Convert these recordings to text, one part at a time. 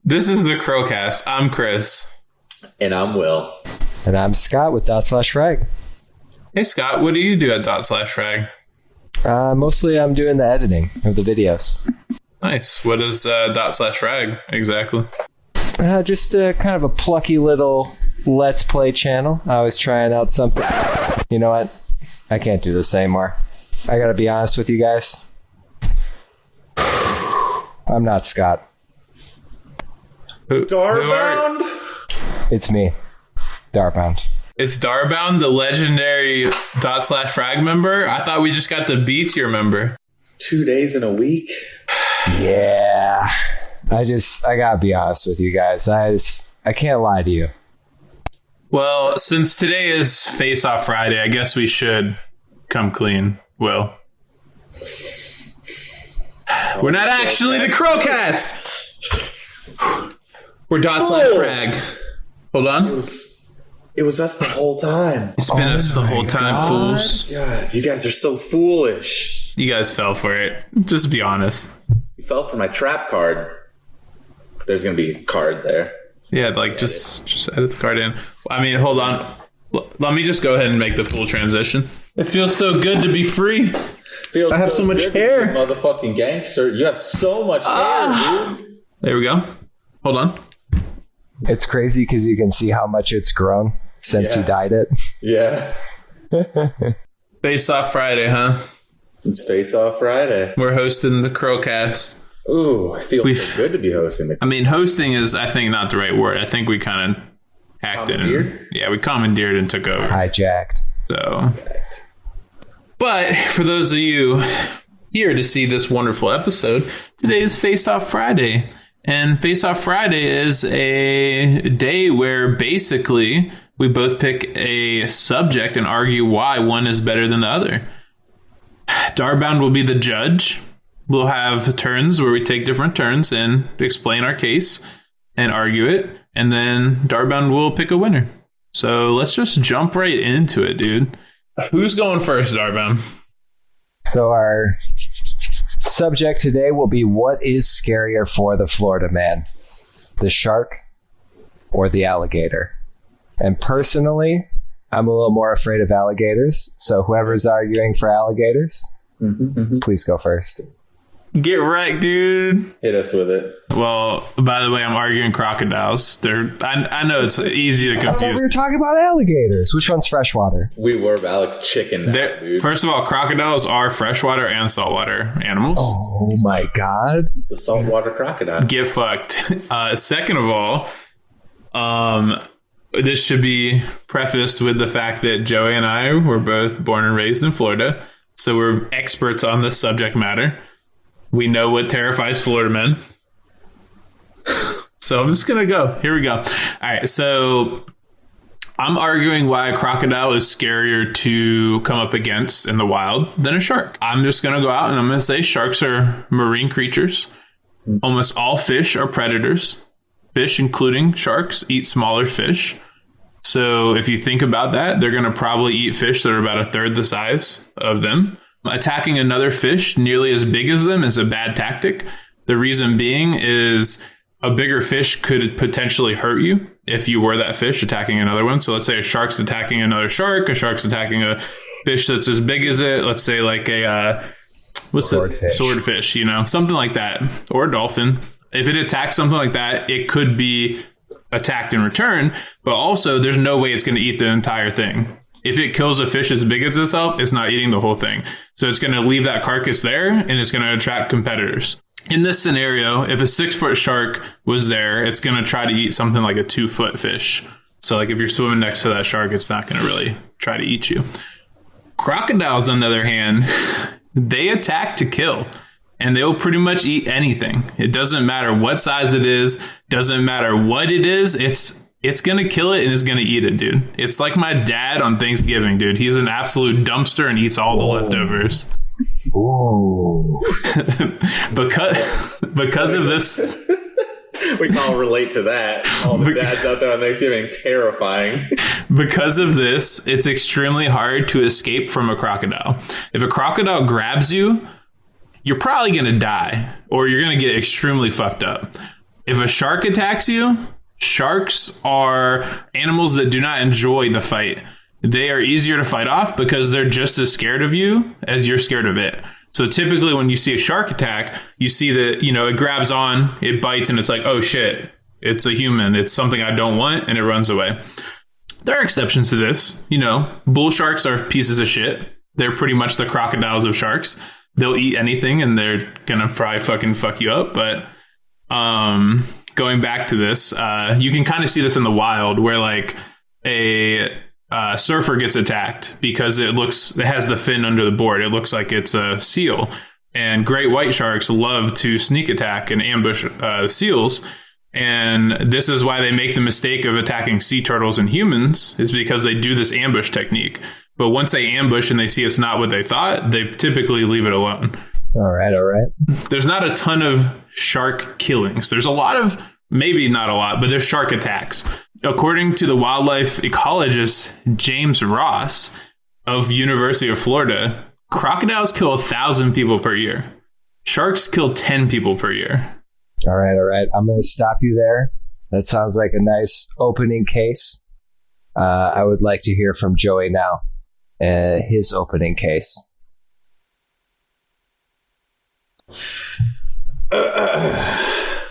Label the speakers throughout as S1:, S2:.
S1: This is the Crowcast. I'm Chris.
S2: And I'm Will.
S3: And I'm Scott with DotSlashFrag.
S1: Hey, Scott, what do you do at DotSlashFrag?
S3: Mostly I'm doing the editing of the videos.
S1: Nice. What is DotSlashFrag exactly?
S3: Just kind of a plucky little Let's Play channel. I was trying out something. You know what? I can't do this anymore. I gotta be honest with you guys. I'm not Scott.
S2: Darbound?
S3: It's me, Darbound.
S1: It's Darbound, the legendary DotSlashFrag member? I thought we just got the B tier member.
S2: 2 days in a week?
S3: Yeah. I gotta be honest with you guys. I can't lie to you.
S1: Well, since today is Face-Off Friday, I guess we should come clean, Will. We're not actually the Crowcast! We're DotSlashFrag. Hold on.
S2: It was us the whole time.
S1: It's been us the whole time, fools.
S2: God, you guys are so foolish.
S1: You guys fell for it. Just be honest.
S2: You fell for my trap card. There's going to be a card there.
S1: Yeah, like just edit the card in. I mean, hold on. Let me just go ahead and make the full transition. It feels so good to be free. I have so much hair.
S2: Motherfucking gangster. You have so much hair, dude.
S1: There we go. Hold on.
S3: It's crazy because you can see how much it's grown since you dyed it.
S2: Yeah.
S1: Face-Off Friday, huh?
S2: It's Face-Off Friday.
S1: We're hosting the Crowcast.
S2: Ooh, it feels so good to be hosting the...
S1: I mean, hosting is, I think, not the right word. I think we kind of hacked it. Yeah, we commandeered and took over.
S3: Hijacked.
S1: So... But for those of you here to see this wonderful episode, today is Face-Off Friday. And Face-Off Friday is a day where basically we both pick a subject and argue why one is better than the other. Darbound will be the judge. We'll have turns where we take different turns and explain our case and argue it. And then Darbound will pick a winner. So let's just jump right into it, dude. Who's going first, Darbound?
S3: So our subject today will be, what is scarier for the Florida man? The shark or the alligator? And personally, I'm a little more afraid of alligators. So whoever's arguing for alligators, please go first.
S1: Get wrecked, dude.
S2: Hit us with it.
S1: Well, by the way, I'm arguing crocodiles. I know it's easy to confuse.
S3: We were talking about alligators. Which one's freshwater?
S2: We were Alex chicken now, dude.
S1: First of all, crocodiles are freshwater and saltwater animals.
S3: Oh my god.
S2: The saltwater crocodile.
S1: Get fucked. Second of all, this should be prefaced with the fact that Joey and I were both born and raised in Florida, so we're experts on this subject matter. We know what terrifies Florida men. So I'm just going to go. Here we go. All right. So I'm arguing why a crocodile is scarier to come up against in the wild than a shark. I'm just going to go out and I'm going to say sharks are marine creatures. Almost all fish are predators. Fish, including sharks, eat smaller fish. So if you think about that, they're going to probably eat fish that are about a third the size of them. Attacking another fish nearly as big as them is a bad tactic. The reason being is a bigger fish could potentially hurt you if you were that fish attacking another one. So let's say a shark's attacking another shark, a shark's attacking a fish that's as big as it. Let's say like a, swordfish, you know, something like that, or a dolphin. If it attacks something like that, it could be attacked in return, but also there's no way it's going to eat the entire thing. If it kills a fish as big as itself, it's not eating the whole thing. So it's going to leave that carcass there and it's going to attract competitors. In this scenario, if a 6-foot shark was there, it's going to try to eat something like a 2-foot fish. So like if you're swimming next to that shark, it's not going to really try to eat you. Crocodiles, on the other hand, they attack to kill. And they'll pretty much eat anything. It doesn't matter what size it is, doesn't matter what it is, it's going to kill it and it's going to eat it, dude. It's like my dad on Thanksgiving, dude. He's an absolute dumpster and eats all the leftovers.
S3: Ooh.
S1: because of this.
S2: We can all relate to that. All the dads out there on Thanksgiving, terrifying.
S1: Because of this, it's extremely hard to escape from a crocodile. If a crocodile grabs you, you're probably going to die or you're going to get extremely fucked up. if a shark attacks you, sharks are animals that do not enjoy the fight. They are easier to fight off because they're just as scared of you as you're scared of it. So typically when you see a shark attack, you see that, it grabs on, it bites, and it's like, oh shit, it's a human. It's something I don't want, and it runs away. There are exceptions to this. Bull sharks are pieces of shit. They're pretty much the crocodiles of sharks. They'll eat anything, and they're gonna probably fucking fuck you up. But going back to this, you can kind of see this in the wild, where like a surfer gets attacked because it has the fin under the board. It looks like it's a seal. And great white sharks love to sneak attack and ambush seals. And this is why they make the mistake of attacking sea turtles and humans, is because they do this ambush technique. But once they ambush and they see it's not what they thought, they typically leave it alone.
S3: All right.
S1: There's not a ton of shark killings. There's a lot of, maybe not a lot, but there's shark attacks. According to the wildlife ecologist James Ross of University of Florida, crocodiles kill 1,000 people per year. Sharks kill 10 people per year.
S3: All right. I'm going to stop you there. That sounds like a nice opening case. I would like to hear from Joey now. His opening case.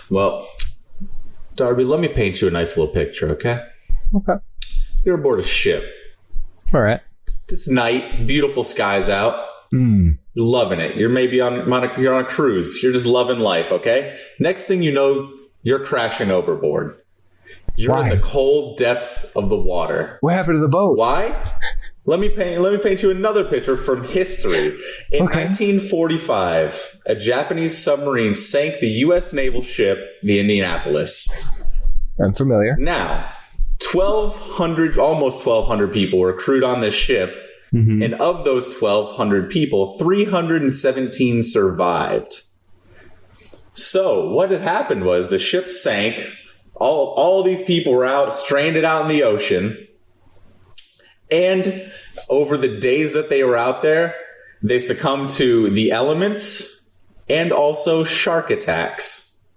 S2: Well, Darby, let me paint you a nice little picture, okay?
S3: Okay.
S2: You're aboard a ship.
S3: All right.
S2: It's night, beautiful skies out.
S3: Mm.
S2: You're loving it. You're maybe you're on a cruise. You're just loving life, okay? Next thing you know, you're crashing overboard. You're in the cold depths of the water.
S3: What happened to the boat?
S2: Why? Let me paint you another picture from history. In 1945, a Japanese submarine sank the U.S. naval ship, the Indianapolis.
S3: I'm familiar.
S2: Now, almost 1,200 people were crewed on this ship. Mm-hmm. And of those 1,200 people, 317 survived. So what had happened was the ship sank. All these people were stranded out in the ocean. And over the days that they were out there, they succumbed to the elements and also shark attacks.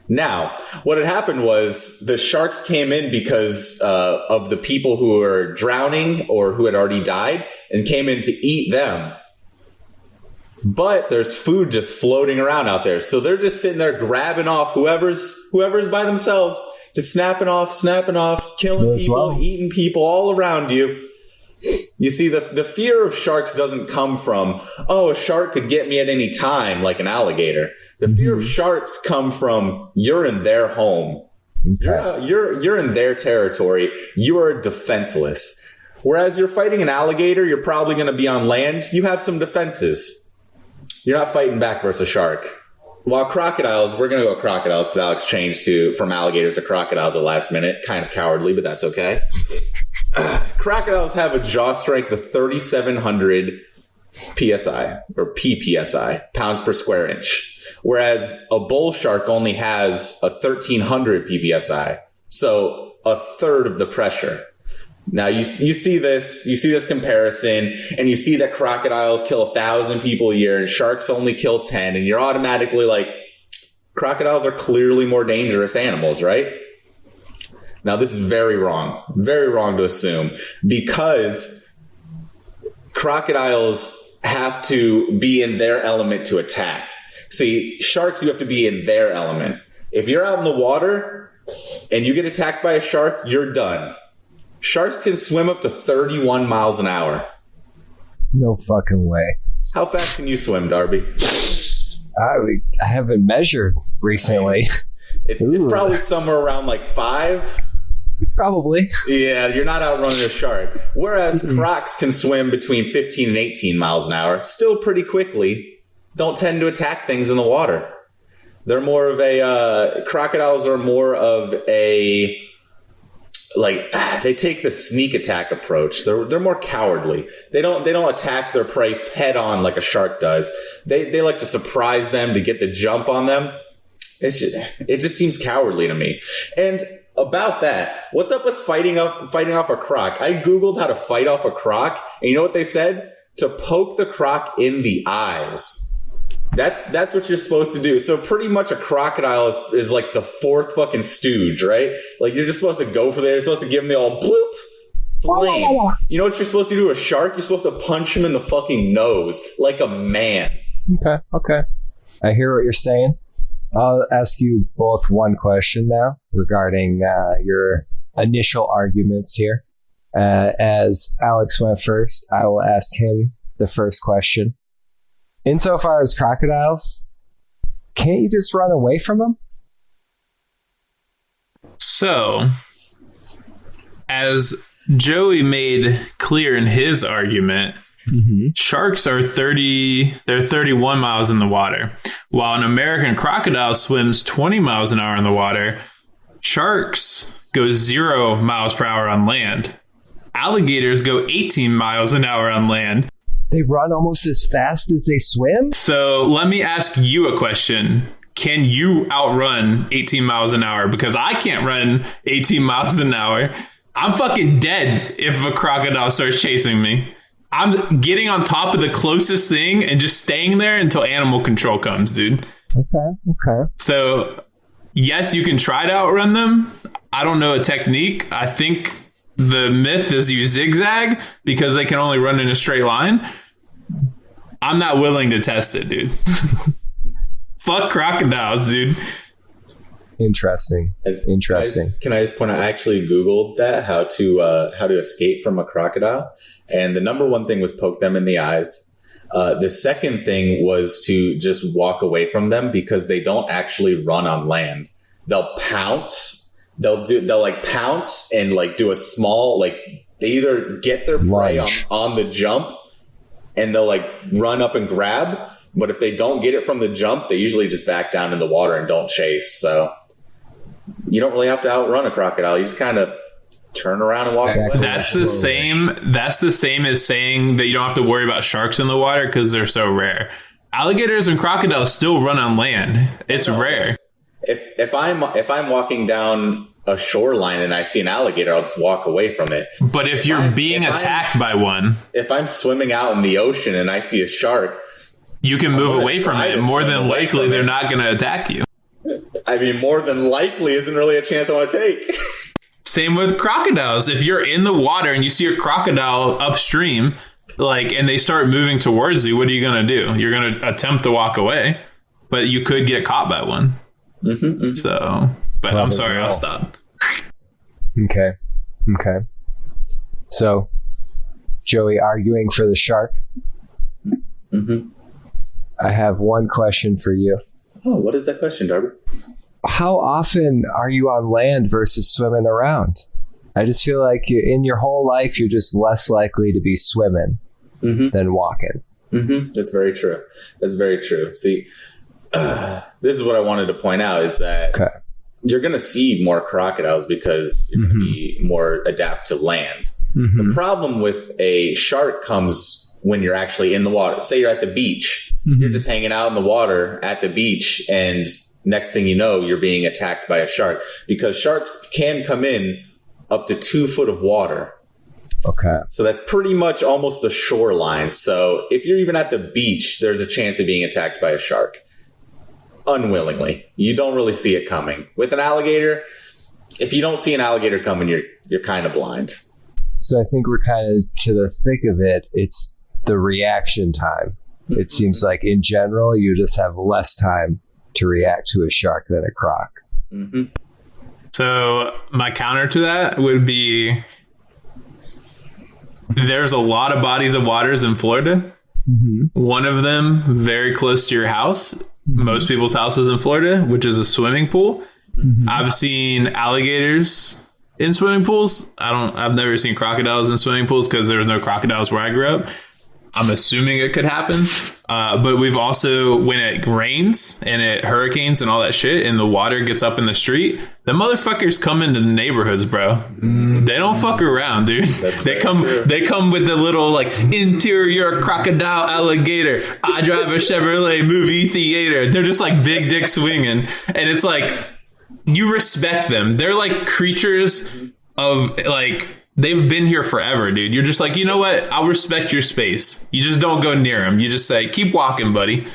S2: Now, what had happened was the sharks came in because of the people who were drowning or who had already died and came in to eat them. But there's food just floating around out there. So they're just sitting there grabbing off whoever's by themselves, just snapping off, killing people, eating people all around you. You see, the fear of sharks doesn't come from, a shark could get me at any time like an alligator. The fear of sharks come from you're in their home. Okay. You're in their territory. You are defenseless. Whereas you're fighting an alligator, you're probably going to be on land. You have some defenses. You're not fighting back versus a shark. While crocodiles, we're going to go crocodiles because Alex changed from alligators to crocodiles at the last minute. Kind of cowardly, but that's okay. Crocodiles have a jaw strength of 3,700 PSI or PPSI, pounds per square inch. Whereas a bull shark only has a 1,300 PPSI. So a third of the pressure. Now you see this comparison, and you see that crocodiles kill 1,000 people a year and sharks only kill 10, and you're automatically like, crocodiles are clearly more dangerous animals, right? Now this is very wrong to assume, because crocodiles have to be in their element to attack. See, sharks, you have to be in their element. If you're out in the water and you get attacked by a shark, you're done. Sharks can swim up to 31 miles an hour.
S3: No fucking way.
S2: How fast can you swim, Darby?
S3: I haven't measured recently.
S2: It's probably somewhere around like 5.
S3: Probably.
S2: Yeah, you're not outrunning a shark. Whereas crocs can swim between 15 and 18 miles an hour, still pretty quickly. Don't tend to attack things in the water. They're more of crocodiles are more of a, they take the sneak attack approach. They're more cowardly. They don't attack their prey head on like a shark does. They like to surprise them to get the jump on them. It just seems cowardly to me. And about that, what's up with fighting off a croc? I Googled how to fight off a croc, and you know what they said? To poke the croc in the eyes. That's what you're supposed to do. So pretty much a crocodile is like the fourth fucking stooge, right? Like you're just supposed to go for there. You're supposed to give them the old bloop. It's lame. You know what you're supposed to do to a shark? You're supposed to punch him in the fucking nose like a man.
S3: Okay. I hear what you're saying. I'll ask you both one question now regarding your initial arguments here. As Alex went first, I will ask him the first question. Insofar as crocodiles, can't you just run away from them?
S1: So, as Joey made clear in his argument, sharks are 31 miles in the water. While an American crocodile swims 20 miles an hour in the water, sharks go 0 miles per hour on land. Alligators go 18 miles an hour on land.
S3: They run almost as fast as they swim?
S1: So let me ask you a question. Can you outrun 18 miles an hour? Because I can't run 18 miles an hour. I'm fucking dead if a crocodile starts chasing me. I'm getting on top of the closest thing and just staying there until animal control comes, dude.
S3: Okay.
S1: So, yes, you can try to outrun them. I don't know a technique. I think the myth is you zigzag because they can only run in a straight line. I'm not willing to test it, dude. Fuck crocodiles, dude.
S3: Interesting.
S2: Can I just point out? I actually Googled that how to escape from a crocodile, and the number one thing was poke them in the eyes. The second thing was to just walk away from them because they don't actually run on land. They'll pounce. They'll like pounce and like do a small like they either get their prey on the jump and they'll like run up and grab. But if they don't get it from the jump, they usually just back down in the water and don't chase. So you don't really have to outrun a crocodile. You just kind of turn around and walk away.
S1: That's the same as saying that you don't have to worry about sharks in the water because they're so rare. Alligators and crocodiles still run on land. It's rare.
S2: If I'm walking down a shoreline and I see an alligator, I'll just walk away from it.
S1: But if you're being attacked by one,
S2: if I'm swimming out in the ocean and I see a shark,
S1: you can move away from it. More than likely, they're not going to attack you.
S2: I mean, more than likely isn't really a chance I want to take.
S1: Same with crocodiles. If you're in the water and you see a crocodile upstream, and they start moving towards you, what are you going to do? You're going to attempt to walk away, but you could get caught by one. So, but I'm sorry, I'll stop.
S3: Okay. So, Joey arguing for the shark. I have one question for you.
S2: Oh, what is that question, Darby?
S3: How often are you on land versus swimming around? I just feel like in your whole life, you're just less likely to be swimming than walking.
S2: That's very true. See, this is what I wanted to point out is that you're going to see more crocodiles because you're going to be more adapt to land. The problem with a shark comes when you're actually in the water. Say you're at the beach. You're just hanging out in the water at the beach, and next thing you know, you're being attacked by a shark because sharks can come in up to 2 foot of water.
S3: Okay.
S2: So that's pretty much almost the shoreline. So if you're even at the beach, there's a chance of being attacked by a shark. Unwillingly. You don't really see it coming. With an alligator, if you don't see an alligator coming, you're kind of blind.
S3: So I think we're kind of to the thick of it. It's the reaction time. It seems like in general, you just have less time to react to a shark than a croc.
S1: So my counter to that would be there's a lot of bodies of waters in Florida. One of them very close to your house. Most people's houses in Florida, which is a swimming pool. I've seen alligators in swimming pools. I've never seen crocodiles in swimming pools because there was no crocodiles where I grew up. I'm assuming it could happen. But we've also, when it rains and it hurricanes and all that shit and the water gets up in the street, the motherfuckers come into the neighborhoods, bro. They don't fuck around, dude. They come with the little interior crocodile alligator. I drive a Chevrolet movie theater. They're just big dick swinging. And it's you respect them. They're creatures of they've been here forever, dude. You're just you know what? I'll respect your space. You just don't go near them. You just say, keep walking, buddy.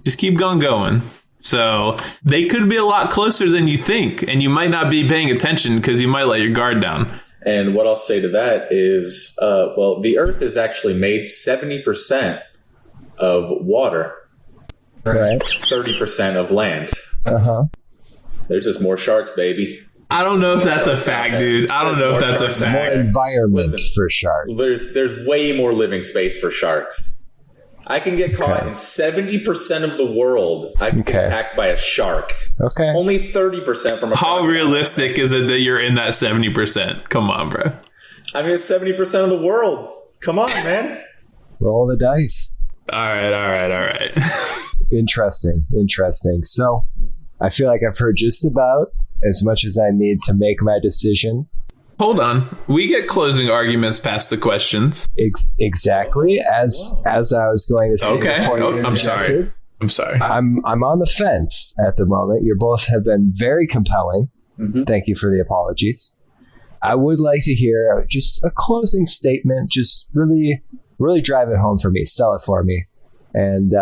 S1: Just keep going. So they could be a lot closer than you think, and you might not be paying attention because you might let your guard down.
S2: And what I'll say to that is, the Earth is actually made 70% of water,
S3: Right.
S2: 30% of land.
S3: Uh-huh.
S2: There's just more sharks, baby.
S1: I don't know if that's a fact, dude. I don't know if that's a
S3: More
S1: fact.
S3: environment
S2: Listen,
S3: for sharks.
S2: There's way more living space for sharks. I can get caught in 70% of the world. I can get attacked by a shark.
S3: Okay.
S2: Only 30% from a
S1: How
S2: crocodile.
S1: realistic is it that you're in that 70%? Come on, bro.
S2: I mean, it's 70% of the world. Come on, man.
S3: Roll the dice.
S1: All right.
S3: Interesting. So, I feel like I've heard just about as much as I need to make my decision.
S1: Hold on. We get closing arguments past the questions.
S3: Exactly as I was going to say.
S1: Okay.
S3: before you
S1: I'm sorry.
S3: interjected. I'm on the fence at the moment. You both have been very compelling.
S2: Mm-hmm.
S3: Thank you for the apologies. I would like to hear just a closing statement. Just really drive it home for me. Sell it for me. And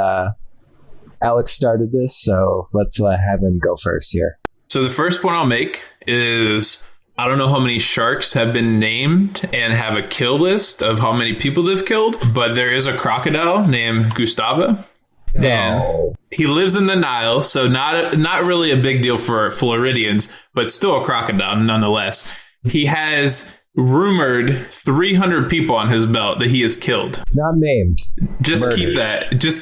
S3: Alex started this, so let's have him go first here.
S1: So the first point I'll make is I don't know how many sharks have been named and have a kill list of how many people they've killed, but there is a crocodile named Gustavo. And he lives in the Nile, so not really a big deal for Floridians, but still a crocodile nonetheless. He has rumored 300 people on his belt that he has killed.
S3: Not named.
S1: Just
S3: Murdered.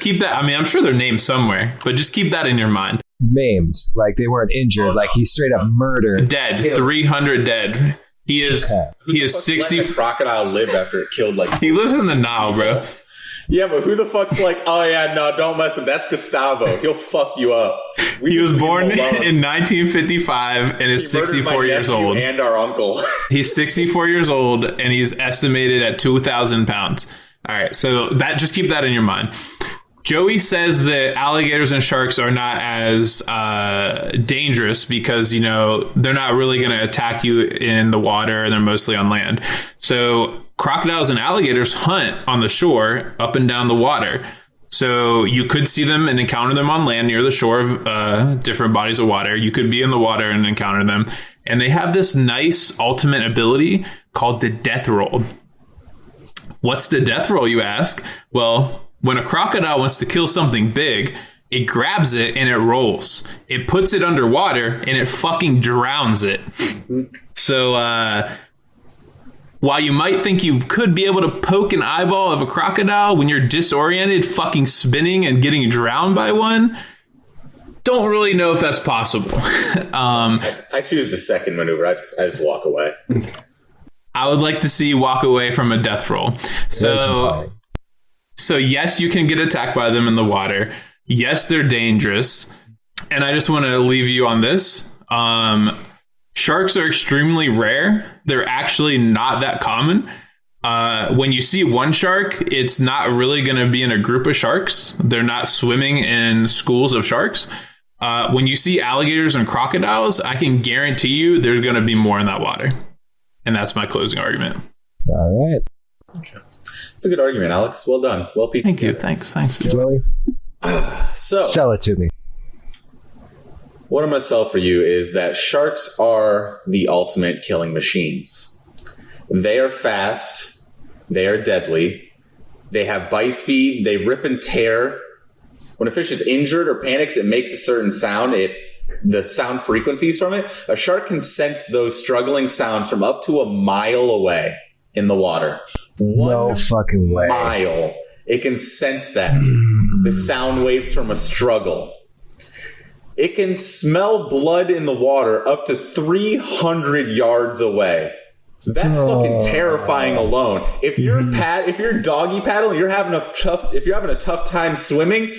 S1: keep that. I mean, I'm sure they're named somewhere, but just keep that in your mind.
S3: Maimed. Like they weren't injured. Like he straight up murdered.
S1: Dead. 300 dead. He is 60.
S2: Let a crocodile live after it killed like.
S1: He lives in the Nile, bro.
S2: Yeah, but who the fuck's like, oh yeah, no, don't mess with that's Gustavo. He'll fuck you up.
S1: He was born in 1955 and is 64 years old.
S2: And our uncle.
S1: He's 64 years old and he's estimated at 2,000 pounds. All right, so that just keep that in your mind. Joey says that alligators and sharks are not as dangerous because, you know, they're not really going to attack you in the water. They're mostly on land. So crocodiles and alligators hunt on the shore up and down the water. So you could see them and encounter them on land near the shore of different bodies of water. You could be in the water and encounter them. And they have this nice ultimate ability called the death roll. What's the death roll, you ask? Well, when a crocodile wants to kill something big, it grabs it and it rolls. It puts it underwater and it fucking drowns it. So while you might think you could be able to poke an eyeball of a crocodile when you're disoriented, fucking spinning and getting drowned by one, don't really know if that's possible.
S2: I choose the second maneuver. I just walk away.
S1: I would like to see you walk away from a death roll. So yes, you can get attacked by them in the water. Yes, they're dangerous. And I just want to leave you on this. Sharks are extremely rare. They're actually not that common. When you see one shark, it's not really going to be in a group of sharks. They're not swimming in schools of sharks. When you see alligators and crocodiles, I can guarantee you there's going to be more in that water. And that's my closing argument.
S3: All right.
S2: Okay. It's a good argument, Alex. Well done. Well pieced
S1: Thank you.
S2: together.
S1: Thanks.
S3: Joey,
S2: So,
S3: sell it to me.
S2: what I'm going to sell for you is that sharks are the ultimate killing machines. They are fast. They are deadly. They have bite speed. They rip and tear. When a fish is injured or panics, it makes a certain sound. The sound frequencies from it. A shark can sense those struggling sounds from up to a mile away in the water.
S3: No fucking way.
S2: Mile. It can sense that. The sound waves from a struggle. It can smell blood in the water up to 300 yards away. That's fucking terrifying alone. If you're doggy paddling, if you're having a tough time swimming,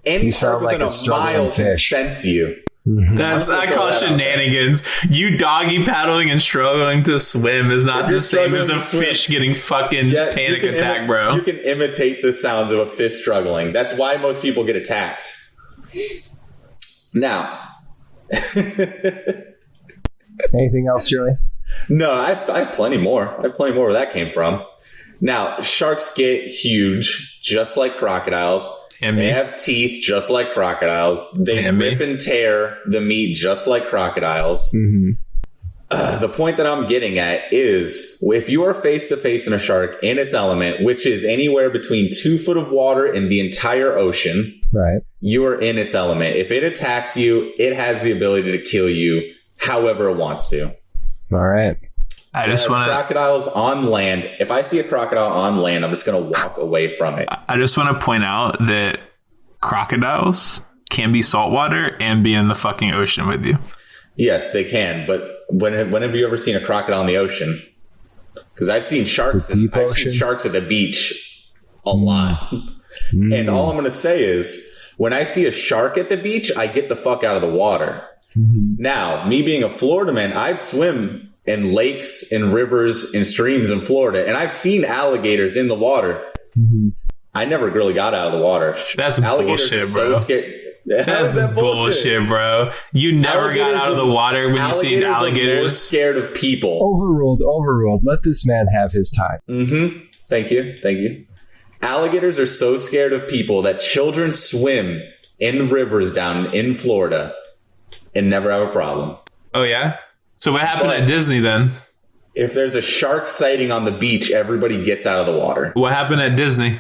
S2: any shark within a mile can sense you.
S1: I call shenanigans. You doggy paddling and struggling to swim is not the same as a fish getting fucking panic attack, bro.
S2: You can imitate the sounds of a fish struggling. That's why most people get attacked. Now.
S3: Anything else, Joey?
S2: No, I have plenty more. I have plenty more where that came from. Now, sharks get huge, just like crocodiles. They have teeth just like crocodiles. They rip and tear the meat just like crocodiles.
S3: Mm-hmm.
S2: The point that I'm getting at is if you are face to face in a shark in its element, which is anywhere between 2 foot of water in the entire ocean,
S3: right?
S2: You are in its element. If it attacks you, it has the ability to kill you however it wants to.
S3: All right.
S1: I just want
S2: crocodiles on land. If I see a crocodile on land, I'm just going to walk away from it.
S1: I just want to point out that crocodiles can be saltwater and be in the fucking ocean with you.
S2: Yes, they can. But when have you ever seen a crocodile in the ocean? Because I've seen sharks. I've seen sharks at the beach a lot. And all I'm going to say is, when I see a shark at the beach, I get the fuck out of the water. Now, me being a Florida man, I've swim in lakes and rivers and streams in Florida, and I've seen alligators in the water. I never really got out of the water.
S1: That's
S2: alligators
S1: bullshit,
S2: so
S1: bro.
S2: Scared.
S1: That's bullshit, bro. You never got out of the water when you seen alligators.
S2: Are more scared of people.
S3: Overruled. Let this man have his time.
S2: Thank you. Alligators are so scared of people that children swim in rivers down in Florida and never have a problem.
S1: Oh, yeah? So what happened at Disney then?
S2: If there's a shark sighting on the beach, everybody gets out of the water.
S1: What happened at Disney?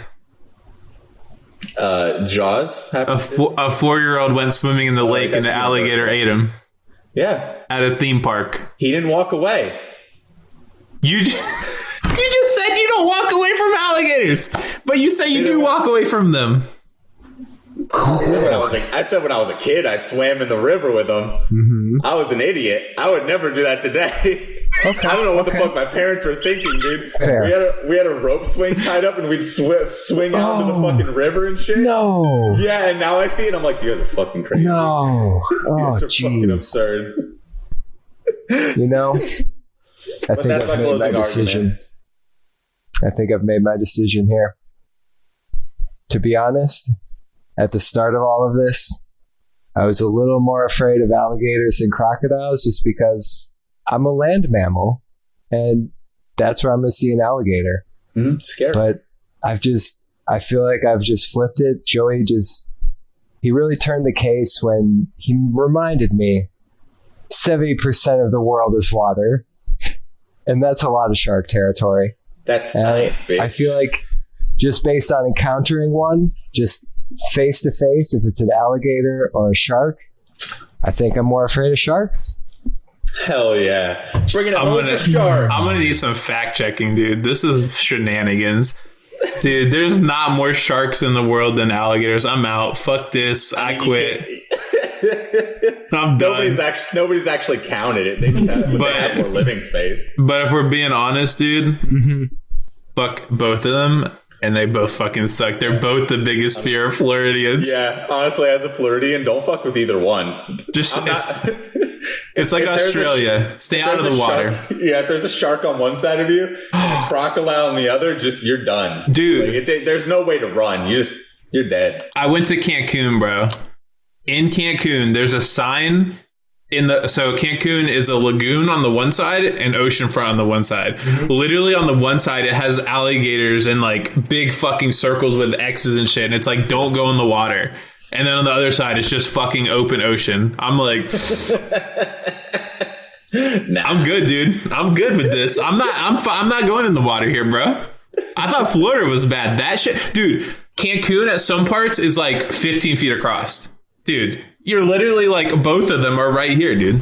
S2: Jaws happened.
S1: A 4-year-old went swimming in the lake and the alligator ate him.
S2: Yeah.
S1: At a theme park.
S2: He didn't walk away.
S1: You just said you don't walk away from alligators, but you say you do walk away from them.
S2: I said when I was a kid, I swam in the river with them. I was an idiot. I would never do that today. I don't know what the fuck my parents were thinking, dude. We had a rope swing tied up, and we'd swing out into the fucking river and shit.
S3: No.
S2: Yeah, and now I see it, I'm like, you guys are fucking crazy.
S3: No.
S2: Oh, it's fucking absurd.
S3: You know, I think I've made my decision. I think I've made my decision here. To be honest, at the start of all of this, I was a little more afraid of alligators than crocodiles just because I'm a land mammal and that's where I'm going to see an alligator.
S2: Scary.
S3: But I feel like I've just flipped it. Joey he really turned the case when he reminded me 70% of the world is water. And that's a lot of shark territory.
S2: That's science, bitch.
S3: I feel like just based on encountering one, just face to face, if it's an alligator or a shark, I think I'm more afraid of sharks.
S2: Hell yeah. Bringing it home for sharks.
S1: I'm going to need some fact checking, dude. This is shenanigans. Dude, there's not more sharks in the world than alligators. I'm out. Fuck this. I quit. I'm done.
S2: Nobody's actually counted it. They just have more living space.
S1: But if we're being honest, dude, fuck both of them. And they both fucking suck. They're both the biggest fear of Floridians.
S2: Yeah, honestly, as a Floridian, don't fuck with either one.
S1: It's like Australia. Stay out of the water.
S2: If there's a shark on one side of you and a crocodile on the other, you're done.
S1: Dude.
S2: There's no way to run. You're dead.
S1: I went to Cancun, bro. In Cancun, there's a sign so Cancun is a lagoon on the one side and oceanfront on the one side. Literally on the one side, it has alligators and like big fucking circles with X's and shit. And it's like, don't go in the water. And then on the other side, it's just fucking open ocean. I'm like, I'm good, dude. I'm good with this. I'm not going in the water here, bro. I thought Florida was bad. That shit, dude. Cancun at some parts is like 15 feet across, dude. You're literally like, both of them are right here, dude.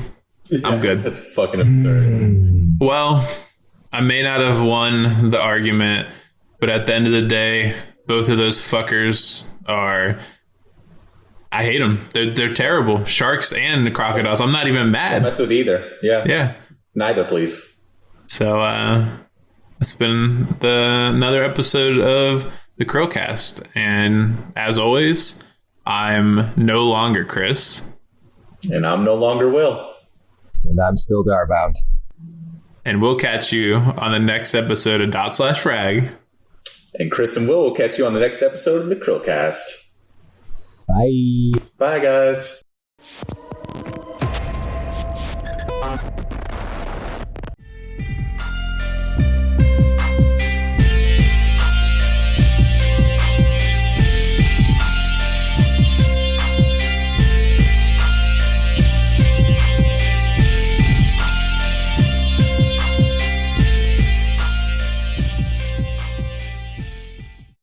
S1: Yeah, I'm good.
S2: That's fucking absurd.
S1: Well, I may not have won the argument, but at the end of the day, both of those fuckers I hate them. They're terrible. Sharks and crocodiles. I'm not even mad.
S2: Don't mess with either. Yeah.
S1: Yeah.
S2: Neither, please.
S1: So, it's been another episode of the CHRILLCAST. And as always, I'm no longer Chris.
S2: And I'm no longer Will.
S3: And I'm still Darbound.
S1: And we'll catch you on the next episode of DotSlashFrag.
S2: And Chris and Will will catch you on the next episode of the CHRILLCAST.
S3: Bye.
S2: Bye, guys.